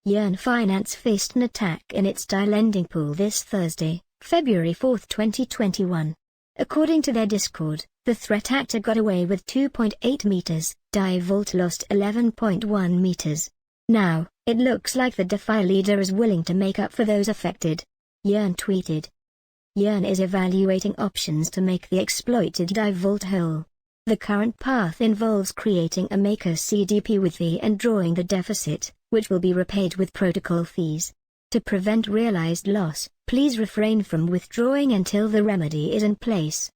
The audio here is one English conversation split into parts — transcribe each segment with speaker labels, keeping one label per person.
Speaker 1: Yearn.Finance faced an attack in its DAI lending pool this Thursday, February 4, 2021. According to their Discord, the threat actor got away with 2.8 meters, DAI vault lost 11.1 meters. Now, it looks like the DeFi leader is willing to make up for those affected. Yearn tweeted. Yearn is evaluating options to make the exploited DAI vault whole. The current path involves creating a maker CDP with fee and drawing the deficit, which will be repaid with protocol fees. To prevent realized loss, please refrain from withdrawing until the remedy is in place.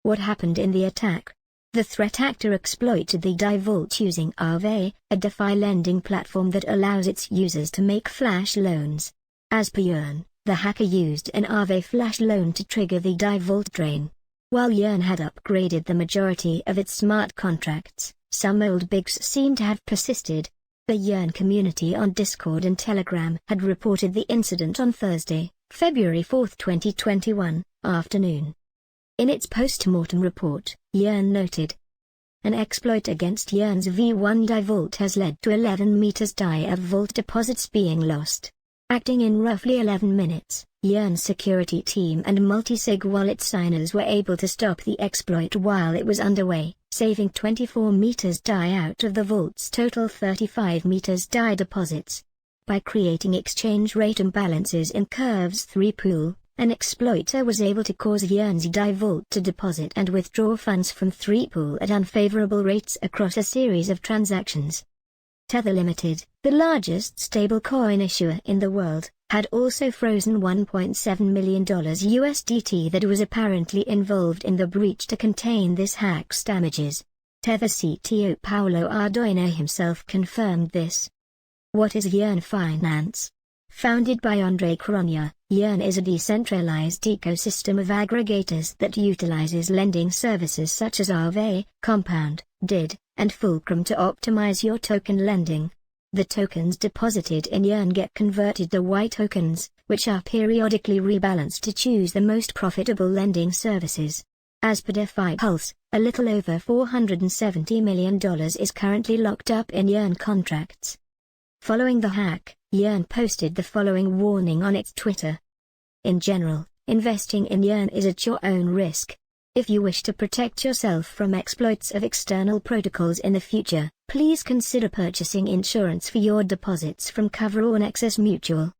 Speaker 1: What happened in the attack? The threat actor exploited the DAI vault using Aave, a DeFi lending platform that allows its users to make flash loans. As per Yearn, the hacker used an Aave flash loan to trigger the DAI vault drain. While Yearn had upgraded the majority of its smart contracts, some old bugs seem to have persisted. The Yearn community on Discord and Telegram had reported the incident on Thursday, February 4, 2021, afternoon. In its post-mortem report, Yearn noted, an exploit against Yearn's V1 DAI vault has led to 11 meters DAI of vault deposits being lost. Acting in roughly 11 minutes, Yearn's security team and multi-sig wallet signers were able to stop the exploit while it was underway, saving 24 meters DAI out of the vault's total 35 meters DAI deposits. By creating exchange rate imbalances in Curve's 3 pool, an exploiter was able to cause Yearn's DAI vault to deposit and withdraw funds from 3 pool at unfavorable rates across a series of transactions. Tether Limited, the largest stablecoin issuer in the world, had also frozen $1.7 million USDT that was apparently involved in the breach to contain this hack's damages. Tether CTO Paulo Ardoino himself confirmed this. What is Yearn.Finance? Founded by Andre Cronje, Yearn is a decentralized ecosystem of aggregators that utilizes lending services such as Aave, Compound, DID, and Fulcrum to optimize your token lending. The tokens deposited in Yearn get converted to Y tokens, which are periodically rebalanced to choose the most profitable lending services. As per DeFi Pulse, a little over $470 million is currently locked up in Yearn contracts. Following the hack, Yearn posted the following warning on its Twitter. In general, investing in Yearn is at your own risk. If you wish to protect yourself from exploits of external protocols in the future, please consider purchasing insurance for your deposits from Cover or Nexus Mutual.